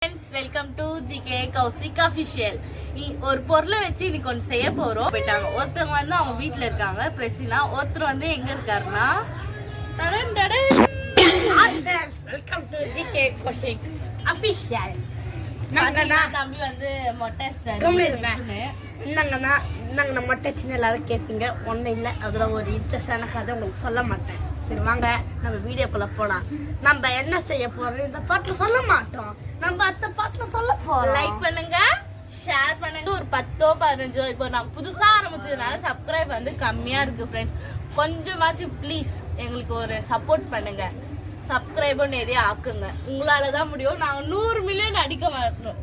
Friends, welcome to GK Kaushik Official. ஒரு பொருளை வச்சு இன்னைக்கு ஒன்று செய்ய போறோம். போயிட்டாங்க. ஒருத்தவங்க வந்து அவங்க வீட்டுல இருக்காங்க பிரசினா. ஒருத்தர் வந்து எங்க இருக்காருன்னா welcome to GK Kaushik Official. தம்பி வந்து மொட்டை என்னங்கண்ணா மொட்டை சின்ன எல்லாரும் கேட்பீங்க. ஒன்றும் இல்லை, அதுல ஒரு இன்ட்ரெஸ்டான கதை உங்களுக்கு சொல்ல மாட்டேன். சரி வாங்க நம்ம வீடியோக்குள்ள போலாம். நம்ம என்ன செய்ய போறோம் இந்த பாட்டுல சொல்ல மாட்டோம், நம்ம அந்த பாட்டுல சொல்ல போறோம். லைக் பண்ணுங்க, ஷேர் பண்ணுங்க. ஒரு 10-15 இப்போ நான் புதுசா ஆரம்பிச்சதுனால சப்ஸ்கிரைப் வந்து கம்மியா இருக்கு ஃப்ரெண்ட்ஸ். கொஞ்சமாச்சும் ப்ளீஸ் எங்களுக்கு ஒரு சப்போர்ட் பண்ணுங்க. சப்ஸ்கிரைபர் நிறைய ஆக்குங்க, உங்களாலதான் முடியும். நாங்க 100 மில்லியன் அடிக்க வரணும்.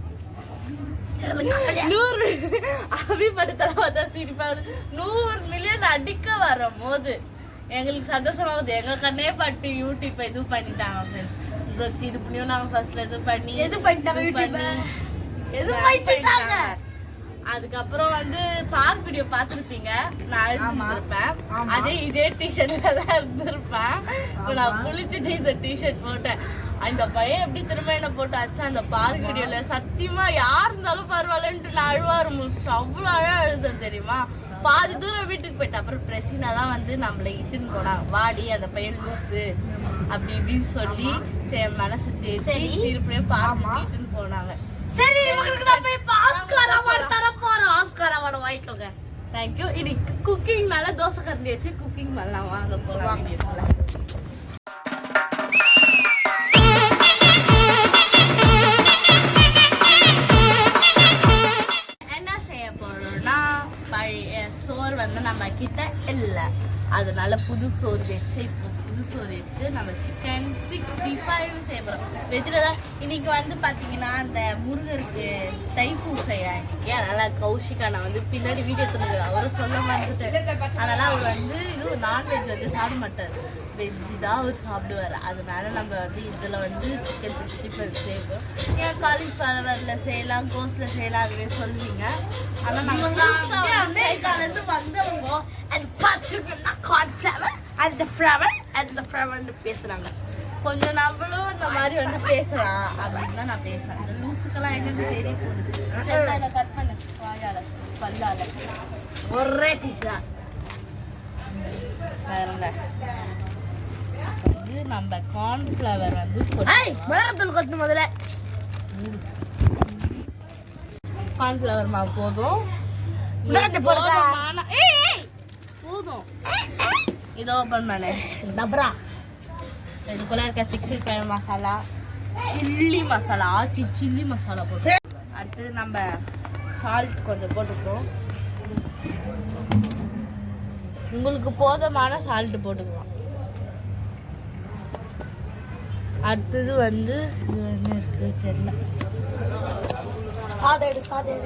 100 அபிப்படுத்தல பார்த்தா சிரிப்பா 100 மில்லியன் அடிக்க வரும் போது எங்களுக்கு சந்தோஷமாகுது. எங்க கண்ணே பட்டு யூடியூப் இது பண்ணிட்டாங்க ஃப்ரெண்ட்ஸ். இது புண்ணியம் நாங்க ஃபர்ஸ்ட்ல இது பண்ணிட்டாங்க. அதுக்கப்புறம் வந்து பார்க் வீடியோ பார்த்துருப்பீங்க, நான் இருந்திருப்பேன். அதே இதே டிஷர்ட்ல தான் இருந்திருப்பேன். நான் குளிச்சுட்டு இந்த டிஷர்ட் போட்டேன். அந்த பையன் எப்படி திரும்ப என்ன போட்டு அச்சா அந்த பார்க் வீடியோல சத்தியமா யார் இருந்தாலும் பரவாயில்லன்ட்டு நான் அழுவாரு முடிச்சு அவ்வளோ அழுதேன் தெரியுமா. பாதி தூரம் வீட்டுக்கு போயிட்டு அப்புறம் பிரசினா தான் வந்து நம்மளை இட்டுன்னு போனாங்க. வாடி அந்த பையன் லூசு அப்படி இப்படின்னு சொல்லி சரி மனசு தேய்ச்சி திருப்பியும் பார்த்து இட்டுன்னு போனாங்க. சரி உங்களுக்கு நான் போய் ஆஸ்கார் அவார்ட் தர போறோம். ஆஸ்கார் அவார்ட் வாங்கிக்கோங்க. Thank you. இன்னைக்கு குக்கிங் மேல தோசை கரண்டி வச்சு குக்கிங் பண்ணலாம். வாங்க போலாம் வீடியோக்குள்ள. என்ன செய்ய போறோம்னா பழைய சோறு வந்து நம்ம கிட்ட இல்லை, அதனால புது சோறு வச்சு இப்போ புது சோறு எடுத்து நம்ம சிக்கன் 65 செய்ய போகிறோம். வெஜ்ஜில் தான் இன்னைக்கு வந்து பார்த்தீங்கன்னா அந்த முருகருக்கு தைப்பூசையா இன்னைக்கு. அதனால் கௌஷிகா நான் வந்து பின்னாடி வீடியோ எடுத்துருக்குறேன், அவரும் சொல்ல மாட்டேன். அதனால் அவர் வந்து இது நான்வெஜ் வந்து சாப்பிட மாட்டார், வெஜ்ஜு தான் அவர் சாப்பிடுவார். அதனால நம்ம வந்து இதில் வந்து சிக்கன் 65 செய்வோம். ஏன் காலிஃப்ளவரில் செய்யலாம், கோஸில் செய்யலாம் அதுவே சொல்லுவீங்க. ஆனால் நாங்கள் அமெரிக்காலேருந்து வந்தவங்க அது பார்த்துருக்கோம்னா கார்ன்ஃப்ளவர் அந்த ஃப்ளவர் பேசுகிறாங்க. கொஞ்சம் நம்மளும் இந்த மாதிரி வந்து பேசலாம் அப்படின்னு தான் நான் பேசுகிறேன். அந்த லூசுக்கெல்லாம் எங்கே தெரிய போகுது. கட் பண்ண வாயால் பல்லால் ஒரே டீச்சரா வேற இது நம்ம கார்ன்ஃப்ளவர் வந்து மிளகாத்தூள் கொட்டணும். முதல்ல கார்ன்ஃப்ளவர் மாவு போதும். போதும். இதை ஓப்பன் பண்ணு. டப்ரா இதுக்குள்ள இருக்க 65 மசாலா, சில்லி மசாலா, ஆச்சி சில்லி மசாலா போட்டு அடுத்து நம்ம சால்ட் கொஞ்சம் போட்டுக்கிறோம். உங்களுக்கு போதுமான சால்ட் போட்டுக்கலாம். அடுத்தது வந்து இது என்ன இருக்கு தெரியல, சாதேடு சிக்கன்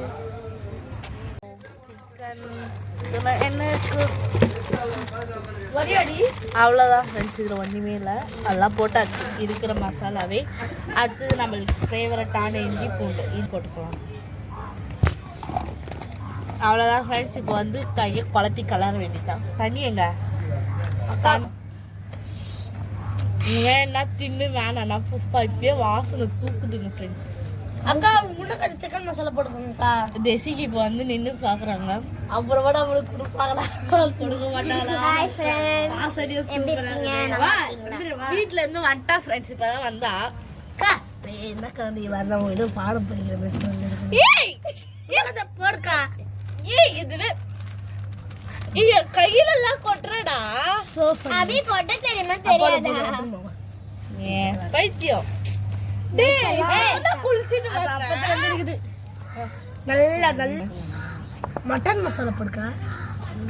என்ன இருக்கு வரியாடி. அவ்வளோதான் ஃப்ரெண்ட்ஸ், இதில் ஒன்றுமே இல்லை, அதெல்லாம் போட்டாச்சு இருக்கிற மசாலாவே. அடுத்தது நம்மளுக்கு ஃபேவரட்டான இஞ்சி பூண்டு இது போட்டுக்கலாம். அவ்வளோதான் ஃப்ரெண்ட்ஸ். இப்போ வந்து கையை குழப்பி கலர வேண்டியதான். தண்ணி எங்க அக்கா வேணா தின்னு வேணாண்ணா புப்பா இப்பயே வாசனை தூக்குதுங்க ஃப்ரெண்ட்ஸ். அக்கா முன்ன கொஞ்சம் சிக்கன் மசாலா போட்டுக்கோங்கக்கா. டெசிக்கு இப்போ வந்து நின்று பார்க்குறாங்க. அப்புறம் கூட அவங்களுக்கு கொடுப்பாங்களா? கொடுக்க மாட்டாங்களா? வீட்டுல இருந்து வந்துட்டா ஃப்ரெண்ட்ஸ், இப்பதான் வந்தா. என்னக்கா நீ வரணும் எதுவும் பாடம் படிக்கிற போடுக்கா. இதுவே கையில எல்லாம் கொட்டுறடா. அபி கொட்ட தெரியுமா தெரியாதா? பைத்தியம். நல்ல மட்டன் மசாலா போடுக்கா.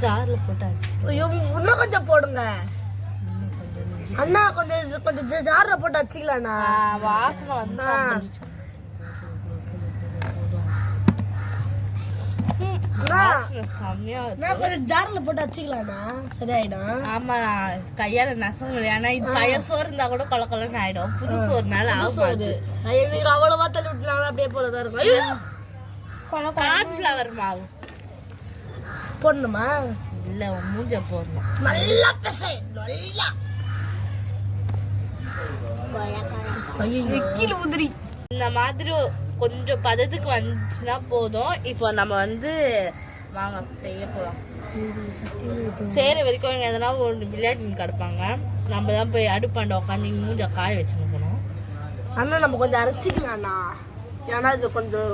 ஜார்ல போட்டாச்சு. இன்னும் கொஞ்சம் போடுங்க அண்ணா. கொஞ்சம் ஜார்ல போட்டு வச்சுக்கலாம்ண்ணா. வாசனை வந்து கொஞ்சம் ஜார்ல போட்டு வச்சுக்கலாம்ண்ணா, சரியாயிடும். ஆமா கையால நசங்க. ஏன்னா இது பழைய சோறு இருந்தா கூட கொல கொலன்னு ஆயிடும். புது சோறுனால ஆகாது. அவ்வளவா தள்ளி விட்டுனாலும் அப்படியே போலதான் இருக்கும். கார்ன்ஃப்ளவர் மாவு போடணுமா? இல்ல மூஞ்ச போடணும். நல்லா பேச நல்லா கீழே உதிரி இந்த மாதிரி கொஞ்சம் பதத்துக்கு வந்துச்சுன்னா போதும். இப்போ நம்ம வந்து வாங்க செய்ய போகலாம். செய்கிற வரைக்கும் இங்கே எதனா ஒரு விளையாட்டு கிடப்பாங்க. நம்ம தான் போய் அடுப்பாண்ட உட்காந்து மூஞ்ச காய வச்சுன்னு போகணும். ஆனால் நம்ம கொஞ்சம் அரைச்சிக்கலாம்ண்ணா, ஏன்னா இது கொஞ்சம்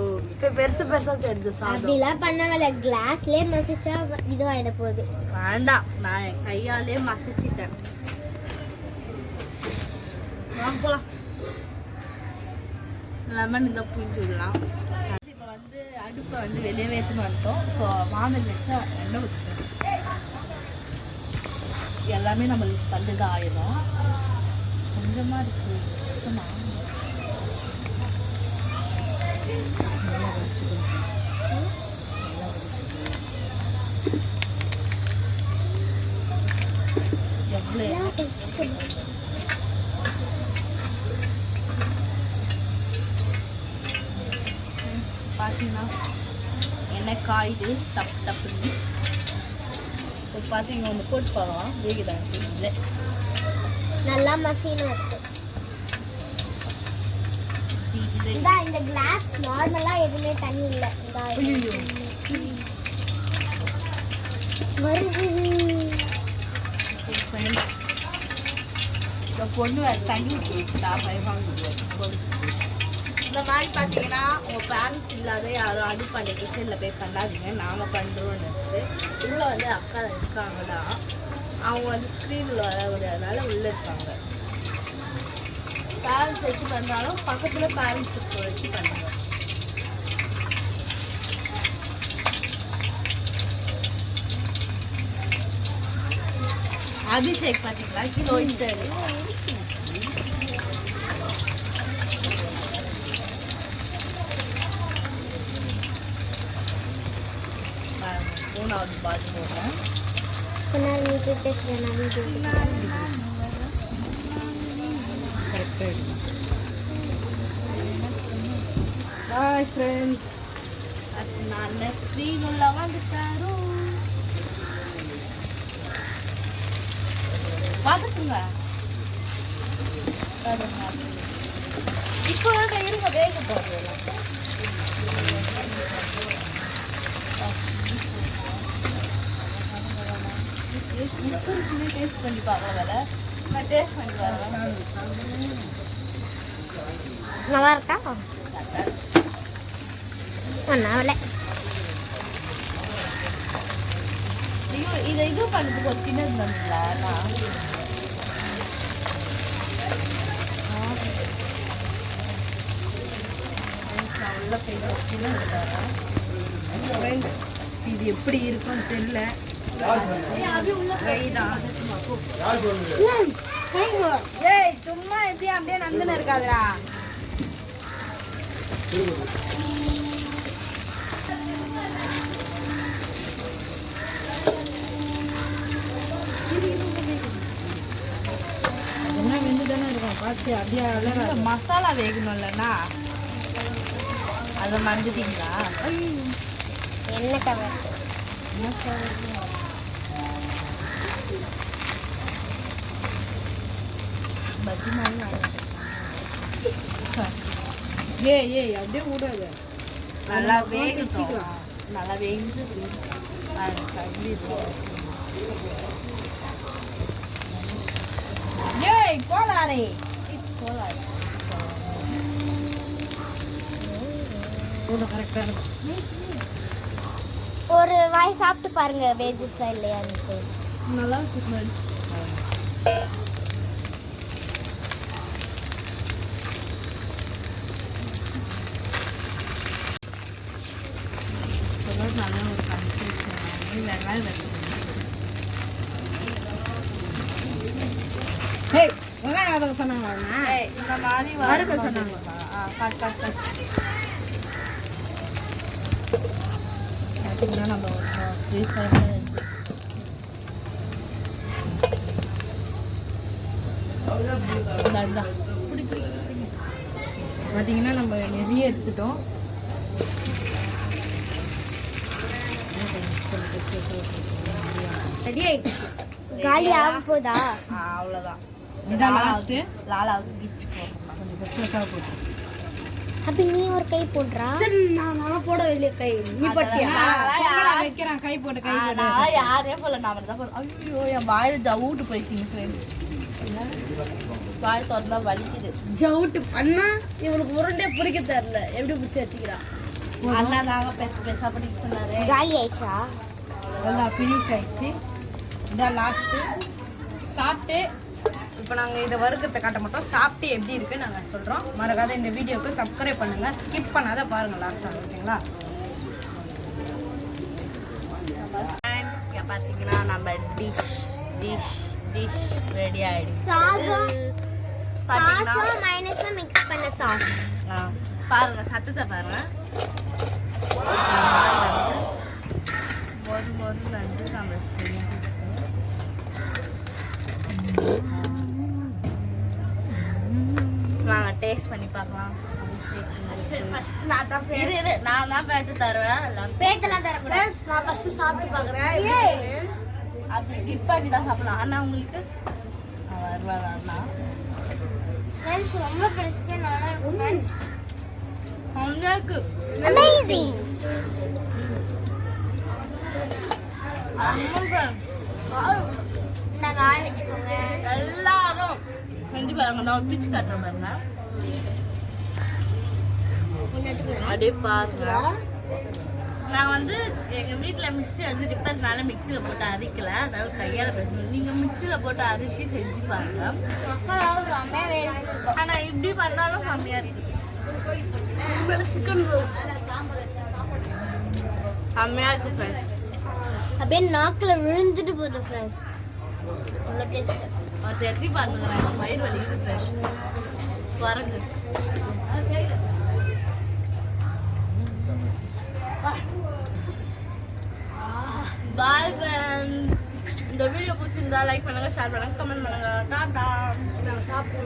பெருசு பெருசாக தெரியுது. அப்படிலாம் பண்ணவில்லை, கிளாஸ்லேயே மசிச்சா இதுவாகிட போகுது. வேண்டாம், நான் என் கையாலே மசிச்சிட்டேன். வாங்க போகலாம். லெமன் இதை புரிஞ்சு விடலாம். இப்போ வந்து அடுப்பை வந்து வெளியே எடுத்துன்னு வந்துட்டோம். இப்போ வானல் வச்சா எண்ணெய் ஊற்றிட்டோம். எல்லாமே நம்மளுக்கு கல்லுக்கு ஆயிடும். கொஞ்சமாக இருக்குது சுத்தமாக. பார்த்தீங்கன்னா எண்ணெய் காயுது தப்பு தப்புன்னு. இப்போ பார்த்தீங்க ஒன்று போட்டு பார்க்கலாம் வேகுதான் இல்லை நல்லா மசின்னு இருக்கு. இந்த கிளாஸ் நார்மலா எதுவுமே தண்ணி இல்லை. பொண்ணு வேறு தண்ணி ஊற்றிட்டா பயமாக. இந்த மாதிரி பார்த்தீங்கன்னா உங்கள் பேரண்ட்ஸ் இல்லாத யாரும் அடுப்பாண்ட கிச்சனில் போய் பண்ணாதீங்க. நாம் பண்ணுறோன்னு உள்ளே வந்து அக்கா இருக்காங்க தான், அவங்க வந்து ஸ்க்ரீனில் வர முடியாதனால உள்ளே இருக்காங்க. பேரண்ட்ஸ் வச்சு பண்ணாலும் பக்கத்தில் பேரண்ட்ஸ் வச்சு பண்ணுங்க. அபிஷேக் பார்த்தீங்களா கிலோ இன்டர் மூணாவது பாட்டு போடுறேன். ஹாய் ஃப்ரெண்ட்ஸ், நான் ஸ்க்ரீன் உள்ள வந்துட்டாரோ பார்த்துக்குங்க. இப்போ இருங்க வேக போடுறேன். டேஸ்ட் பண்ணி பார்க்கல, நான் டேஸ்ட் பண்ணி பார்க்கலாம். நல்லா இருக்கா? ஒன்றாவில் இதை இது பண்ணுறதுக்கு ஒரு கிணறு வந்துங்களா? உள்ள போய் இது எப்படி இருக்குன்னு தெரியல. ஏய் சும்மா எப்படி அப்படியே நந்துன்னு இருக்காதுடா. என்ன வெந்து தானே இருக்கும் பார்த்து அப்படியே மசாலா வேகணும்லண்ணா, அதை மறந்துட்டீங்களா? என்ன கவர் பஜ்ஜி மாதிரி ஏய் அப்படியே விடாது, நல்லா வேகட்டும். நல்லா வேந்து ஏய் கோலாரே கோலாறு கரெக்டாக இருக்கும். ஒரு வாய் சாப்பிட்டு பாருங்க, வேஜிச்சா இல்லையான்னு. நல்லா இருக்கு. நல்லா ஒரு கன்சிஸ்டன்சி வெங்காயம் வெங்காயம் வதக்க சொன்னாங்க, இந்த மாதிரி வறுக்க சொன்னாங்க. Cut cut cut. நம்ம பார்த்தீங்கன்னா நம்ம நிறைய எடுத்துட்டோம். ரெடி ஆயிடுச்சு. காலி ஆக போதா? அவ்வளோதான். இதான் லாஸ்ட்டு. லாலாவுக்கு கிச்சு போடணும். கொஞ்சம் பெருசாக போட்டு அப்ப நீ ஒரு கை போடுறா. சரி நான் போட வெளிய கை நீ பட்டியா வைக்கிறான் கை போட்டு கை நான் யாரே போல நான் மட்டும் தான் போல. ஐயோ என் வாயில ஜவுட்டு போயிடுச்சுங்க ஃப்ரெண்ட். வாய் திறந்தா வலிக்குது. ஜவுட்டு பண்ணா இவனுக்கு உருண்டே பிடிக்க தெரியல எப்படி பிடிச்சி வச்சுக்கிறா அண்ணா தாங்க பெருசா படிக்க சொன்னாரு. காலி ஆயிடுச்சா? எல்லாம் ஃபினிஷ் ஆயிடுச்சு. இதான் லாஸ்ட்டு. சாப்பிட்டு இப்போ நாங்கள் இதை வறுக்கத்தை காட்ட மாட்டோம். சாப்பிட்டு எப்படி இருக்குன்னு நாங்கள் சொல்கிறோம். மறக்காத இந்த வீடியோக்கு சப்ஸ்கிரைப் பண்ணுங்கள். ஸ்கிப் பண்ணாத பாருங்கள் லாஸ்ட்டாக, ஓகேங்களா? இங்க பாத்தீங்கன்னா நம்ம டிஷ் ரெடி ஆயிடுச்சு. சாஸும் பாத்தீங்கன்னா சாஸும் மைனஸும் மிக்ஸ் பண்ண சாஸ். பாருங்க சத்தத்தை பாருங்க. மொறு வந்து நம்ம வாங்க டேஸ்ட் பண்ணி பார்க்கலாம். நான் தான் இரு நான் தான் பேத்து தருவேன். பேத்தெல்லாம் தரக்கூடாது. நான் ஃபர்ஸ்ட் சாப்பிட்டு பார்க்குறேன் அப்படி டிப் பண்ணி தான் சாப்பிடலாம். அண்ணா உங்களுக்கு வருவாங்க அண்ணா. ஃப்ரெண்ட்ஸ் ரொம்ப கிறிஸ்பியா நல்லா இருக்கும் ஃப்ரெண்ட்ஸ். உங்களுக்கு அமேசிங். நாங்க ஆய வச்சுக்கோங்க. எல்லாரும் செஞ்சு பாருங்க. நான் பிச்சு காட்டுறேன் பாருங்க. அப்படியே பாருங்க. நான் வந்து எங்க வீட்டுல மிக்ஸி வந்து ரிப்பேர்னால மிக்ஸில போட்டு அரைக்கல, அதாவது கையால பேசணும். நீங்க மிக்ஸில போட்டு அரைச்சி செஞ்சு பாருங்க. ஆனா இப்படி பண்ணாலும் செம்மையா இருக்கு. சிக்கன் ரோஸ் செம்மையா இருக்கு ஃப்ரெண்ட்ஸ். அப்படியே நாக்குல விழுந்துட்டு போகுது ஃப்ரெண்ட்ஸ். நல்ல டேஸ்ட். அது எப்படி பண்ணுங்க, எனக்கு வயிறு வலிக்குது ஃப்ரெண்ட்ஸ். குரங்கு பாய் ஃப்ரெண்ட்ஸ். இந்த வீடியோ பிடிச்சிருந்தா லைக் பண்ணுங்க, ஷேர் பண்ணுங்க, கமெண்ட் பண்ணுங்க. டாடா. நான் சாப்பிட்டு